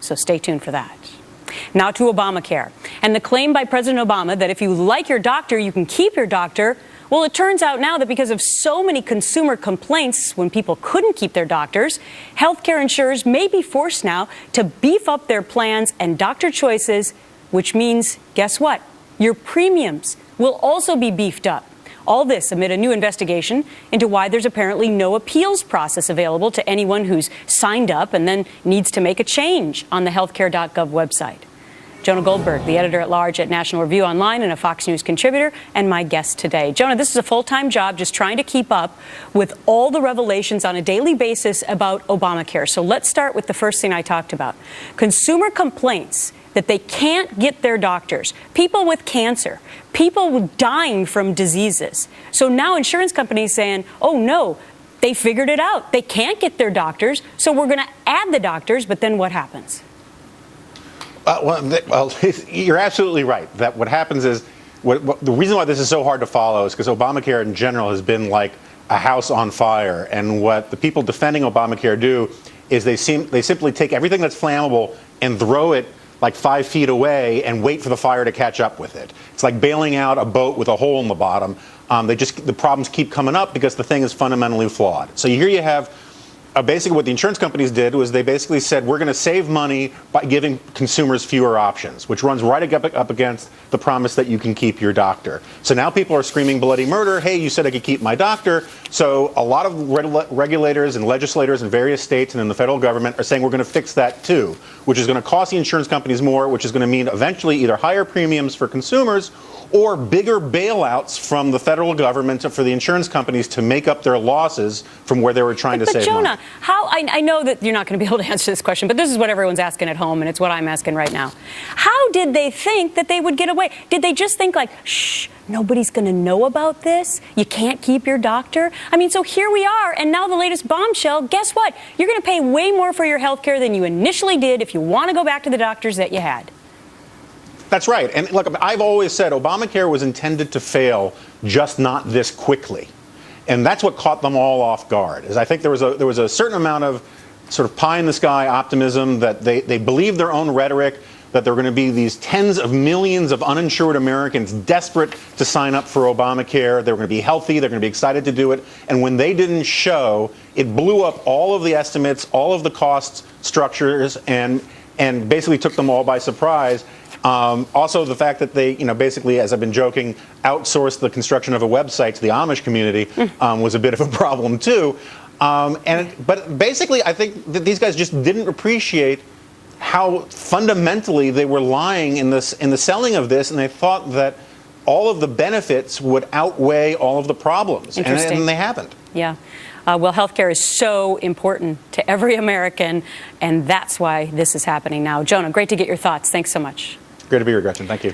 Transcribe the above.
So stay tuned for that. Now to Obamacare and the claim by President Obama that if you like your doctor, you can keep your doctor. Well, it turns out now that because of so many consumer complaints when people couldn't keep their doctors, healthcare insurers may be forced now to beef up their plans and doctor choices, which means, guess what? Your premiums will also be beefed up. All this amid a new investigation into why there's apparently no appeals process available to anyone who's signed up and then needs to make a change on the healthcare.gov website. Jonah Goldberg, the editor-at-large at National Review Online and a Fox News contributor, and my guest today. Jonah, this is a full-time job just trying to keep up with all the revelations on a daily basis about Obamacare. So let's start with the first thing I talked about. Consumer complaints that they can't get their doctors, people with cancer, people dying from diseases. So now insurance companies saying, oh no, they figured it out. They can't get their doctors, so we're going to add the doctors, but then what happens? Well, you're absolutely right. That what happens is, the reason why this is so hard to follow is because Obamacare in general has been like a house on fire. And what the people defending Obamacare do is they simply take everything that's flammable and throw it like 5 feet away and wait for the fire to catch up with it. It's like bailing out a boat with a hole in the bottom. The problems keep coming up because the thing is fundamentally flawed. So here you have basically what the insurance companies did was they basically said, we're going to save money by giving consumers fewer options, which runs right up against the promise that you can keep your doctor. So now people are screaming bloody murder. Hey, you said I could keep my doctor. So a lot of regulators and legislators in various states and in the federal government are saying we're going to fix that too, which is going to cost the insurance companies more, which is going to mean eventually either higher premiums for consumers or bigger bailouts from the federal government for the insurance companies to make up their losses from where they were trying to save Jonah, money. how I know that you're not going to be able to answer this question, but this is what everyone's asking at home, and it's what I'm asking right now. How did they think that they would get away? Did they just think like, shh, nobody's going to know about this? You can't keep your doctor? I mean, so here we are, and now the latest bombshell, guess what? You're going to pay way more for your health care than you initially did if you want to go back to the doctors that you had. That's right. And look, I've always said Obamacare was intended to fail, just not this quickly. And that's what caught them all off guard. Is I think there was a certain amount of sort of pie-in-the-sky optimism that they believed their own rhetoric, that there were going to be these tens of millions of uninsured Americans desperate to sign up for Obamacare. They were going to be healthy. They're going to be excited to do it. And when they didn't show, it blew up all of the estimates, all of the cost structures, and basically took them all by surprise. Also, the fact that they, basically, as I've been joking, outsourced the construction of a website to the Amish community was a bit of a problem, too. But basically, I think that these guys just didn't appreciate how fundamentally they were lying in the selling of this, and they thought that all of the benefits would outweigh all of the problems, and they haven't. Yeah. Well, healthcare is so important to every American, and that's why this is happening now. Jonah, great to get your thoughts. Thanks so much. Great to be here, Gretchen. Thank you.